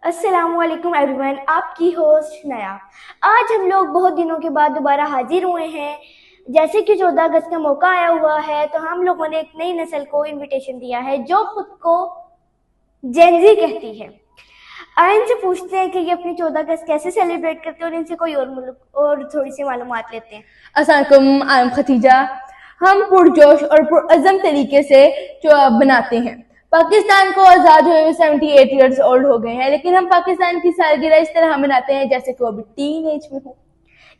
अस्सलाम वालेकुम एवरीवन, आपकी होस्ट नया। आज हम लोग बहुत दिनों के बाद दोबारा हाजिर हुए हैं। जैसे कि 14 अगस्त का मौका आया हुआ है तो हम लोगों ने एक नई नस्ल को इनविटेशन दिया है जो खुद को जेनजी कहती है। इनसे पूछते हैं कि ये अपनी 14 अगस्त कैसे सेलिब्रेट करते हैं और इनसे कोई और मुल्क और थोड़ी सी मालूमात लेते हैं। अस्सलाम, आई एम खतीजा। हम पुरजोश और पुरअज़म तरीके से जो बनाते हैं। पाकिस्तान को आज़ाद हुए 78 ईयर्स ओल्ड हो गए हैं, लेकिन हम पाकिस्तान की सालगिरह इस तरह मनाते हैं जैसे कि वो अभी टीन एज में हो।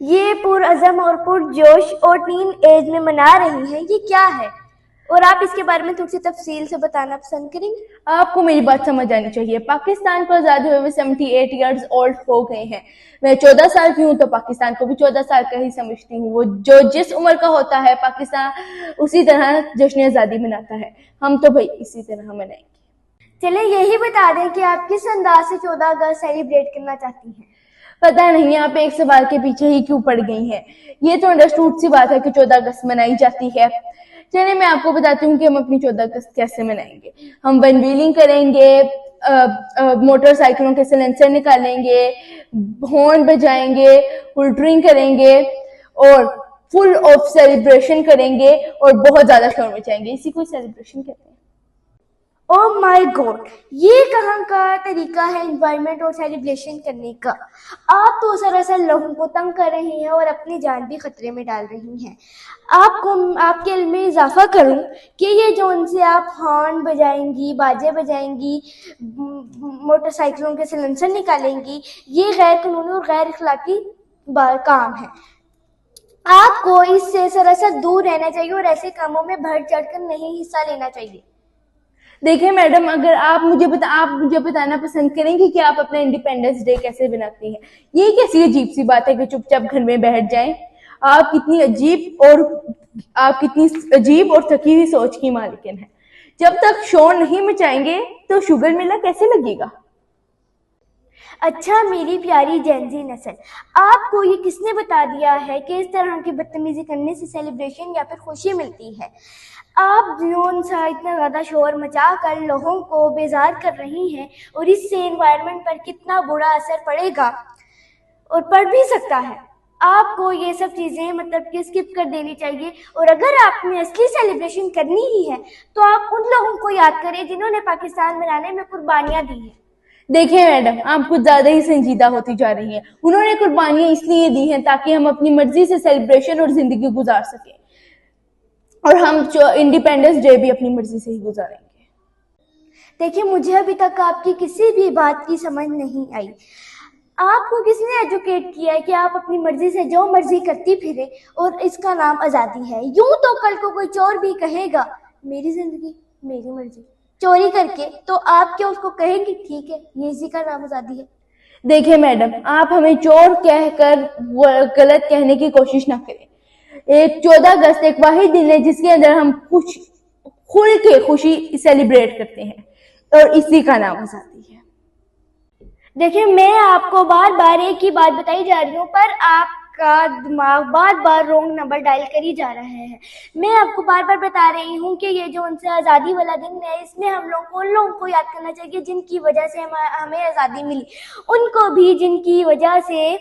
ये पुरअज़म और पुरजोश और टीन एज में मना रही हैं, ये क्या है और आप इसके बारे में थोड़ी सी तफसील से बताना पसंद करेंगे? आपको मेरी बात समझ आनी चाहिए। पाकिस्तान को आज़ाद हुए 78 ईयर्स ओल्ड हो गए हैं। मैं 14 साल की हूँ तो पाकिस्तान को भी 14 साल का ही समझती हूँ। वो जो जिस उम्र का होता है पाकिस्तान उसी तरह जश्न आज़ादी मनाता है। हम तो भाई इसी तरह मनाएंगे। चलिए यही बता दें कि आप किस अंदाज से 14 अगस्त सेलिब्रेट करना चाहती हैं। पता नहीं आप एक सवाल के पीछे ही क्यों पड़ गई हैं। ये तो अंडरस्टूड सी बात है कि 14 अगस्त मनाई जाती है। चलिए मैं आपको बताती हूँ कि हम अपनी 14 अगस्त कैसे मनाएंगे। हम वन व्हीलिंग करेंगे, मोटरसाइकिलों के सिलेंसर निकालेंगे, हॉर्न बजाएंगे, हुल्टरिंग करेंगे और फुल ऑफ सेलिब्रेशन करेंगे और बहुत ज्यादा शोर मचाएंगे। इसी को सेलिब्रेशन कहते हैं। ओह माय गॉड, ये कहाँ का तरीका है एनवायरनमेंट और सेलिब्रेशन करने का। आप तो सरासर लोगों को तंग कर रही हैं और अपनी जान भी खतरे में डाल रही हैं। आपके इल्म में इजाफा करूं कि ये जो उनसे आप हॉर्न बजाएंगी, बाजे बजाएंगी, मोटरसाइकिलों के सिलेंसर निकालेंगी, ये गैर कानूनी और गैर अखलाकी काम है। आपको इससे सरासर दूर रहना चाहिए और ऐसे कामों में बढ़ चढ़कर नहीं हिस्सा लेना चाहिए। देखिए मैडम, अगर आप मुझे बताना पसंद करेंगे कि आप अपना इंडिपेंडेंस डे कैसे बनाती हैं। ये कैसी अजीब सी बात है कि चुपचाप घर में बैठ जाएं। आप कितनी अजीब और थकी हुई सोच की मालिकिन है। जब तक शोर नहीं मचाएंगे तो शुगर मेला कैसे लगेगा। अच्छा मेरी प्यारी जेनजी नस्ल, आपको ये किसने बता दिया है कि इस तरह की बदतमीजी करने से सेलिब्रेशन या फिर खुशी मिलती है। आप जोन सा इतना ज़्यादा शोर मचा कर लोगों को बेजार कर रही हैं और इससे एनवायरनमेंट पर कितना बुरा असर पड़ेगा और पड़ भी सकता है। आपको ये सब चीज़ें मतलब कि स्किप कर देनी चाहिए और अगर आपने असली सेलिब्रेशन करनी ही है तो आप उन लोगों को याद करें जिन्होंने पाकिस्तान बनाने में कुर्बानियाँ दी हैं। देखिए मैडम, आप कुछ ज्यादा ही संजीदा होती जा रही हैं। उन्होंने कुर्बानियां इसलिए दी हैं ताकि हम अपनी मर्जी से सेलिब्रेशन और जिंदगी गुजार सकें, और हम जो इंडिपेंडेंस डे भी अपनी मर्जी से ही गुजारेंगे। देखिए मुझे अभी तक आपकी किसी भी बात की समझ नहीं आई। आपको किसने एजुकेट किया है कि आप अपनी मर्जी से जो मर्जी करती फिरे और इसका नाम आज़ादी है। यूं तो कल को कोई चोर भी कहेगा मेरी जिंदगी मेरी मर्जी चोरी करके, तो आप क्या उसको कहेंगे ठीक है ये इसी का नाम आज़ादी है। देखिए मैडम, आप हमें चोर कहकर गलत कहने की कोशिश ना करें। एक 14 अगस्त एक वाहिद दिन है जिसके अंदर हम कुछ खुल के खुशी सेलिब्रेट करते हैं और इसी का नाम आज़ादी है। देखिए मैं आपको बार बार एक ही बात बताई जा रही हूँ पर आपका दिमाग बार बार रॉन्ग नंबर डायल करी जा रहा है। मैं आपको बार बार बता रही हूँ कि ये जो उनसे आज़ादी वाला दिन है इसमें हम लोगों को उन लोगों को याद करना चाहिए जिनकी वजह से हमें आज़ादी मिली, उनको भी जिनकी वजह से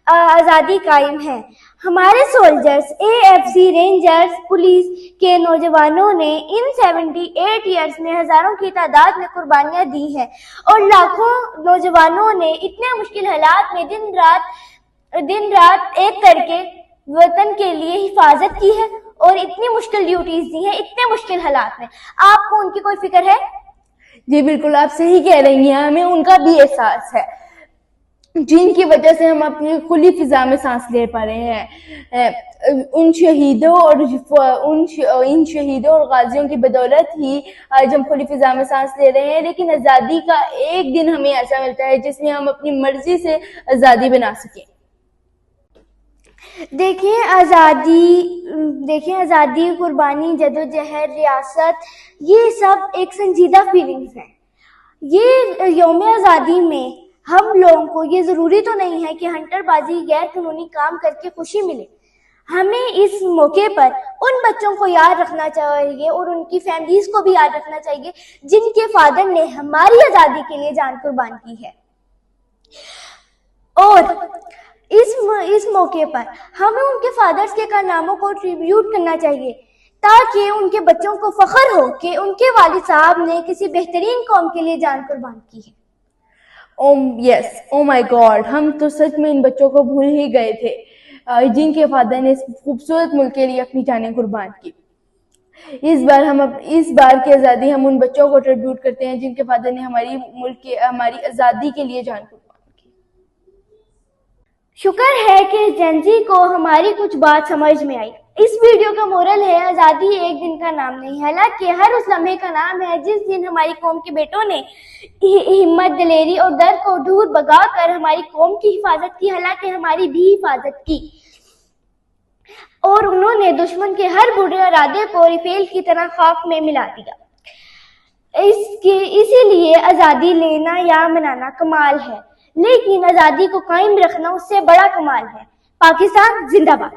आज़ादी कायम है। हमारे सोल्जर्स, AFC रेंजर्स, पुलिस के नौजवानों ने इन 78 ईयर्स में हजारों की तादाद में कुर्बानियां दी हैं और लाखों नौजवानों ने इतने मुश्किल हालात में दिन रात एक करके वतन के लिए हिफाजत की है और इतनी मुश्किल ड्यूटीज दी हैं इतने मुश्किल हालात में। आपको उनकी कोई फिक्र है? जी बिल्कुल, आप सही कह रही हैं। हमें उनका भी एहसास है जिनकी वजह से हम अपनी खुली फिजा में सांस ले पा रहे हैं। इन शहीदों और गाजियों की बदौलत ही आज हम खुली फिजा में सांस ले रहे हैं। लेकिन आज़ादी का एक दिन हमें ऐसा मिलता है जिसमें हम अपनी मर्जी से आज़ादी बना सकें। देखिए आज़ादी, कुर्बानी, जदोजहद, रियासत, ये सब एक संजीदा फीलिंग्स हैं। ये यौम आज़ादी में हम लोगों को ये ज़रूरी तो नहीं है कि हंटरबाजी गैर कानूनी काम करके खुशी मिले। हमें इस मौके पर उन बच्चों को याद रखना चाहिए और उनकी फैमिलीज को भी याद रखना चाहिए जिनके फादर ने हमारी आज़ादी के लिए जान कुर्बान की है। اور اس موقع پر ہمیں ان کے فادرز کے کارناموں کو ٹریبیوٹ کرنا چاہیے تاکہ ان کے بچوں کو فخر ہو کہ ان کے والد صاحب نے کسی بہترین قوم کے لیے جان قربان کی ہے. او مائی گاڈ، ہم تو سچ میں ان بچوں کو بھول ہی گئے تھے جن کے فادر نے اس خوبصورت ملک کے لیے اپنی جانیں قربان کی. اس بار کی آزادی ہم ان بچوں کو ٹریبیوٹ کرتے ہیں جن کے فادر نے ہماری آزادی کے لیے جان قربان کی. شکر ہے کہ جنزی کو ہماری کچھ بات سمجھ میں آئی. اس ویڈیو کا مورل ہے آزادی ایک دن کا نام نہیں، حالانکہ ہر اس لمحے کا نام ہے جس دن ہماری قوم کے بیٹوں نے ہمت، دلیری اور درد کو دور بھگا کر ہماری قوم کی حفاظت کی، حالانکہ ہماری بھی حفاظت کی، اور انہوں نے دشمن کے ہر برے ارادے کو ریفیل کی طرح خاک میں ملا دیا. اسی لیے آزادی لینا یا منانا کمال ہے، لیکن آزادی کو قائم رکھنا اس سے بڑا کمال ہے. پاکستان زندہ باد.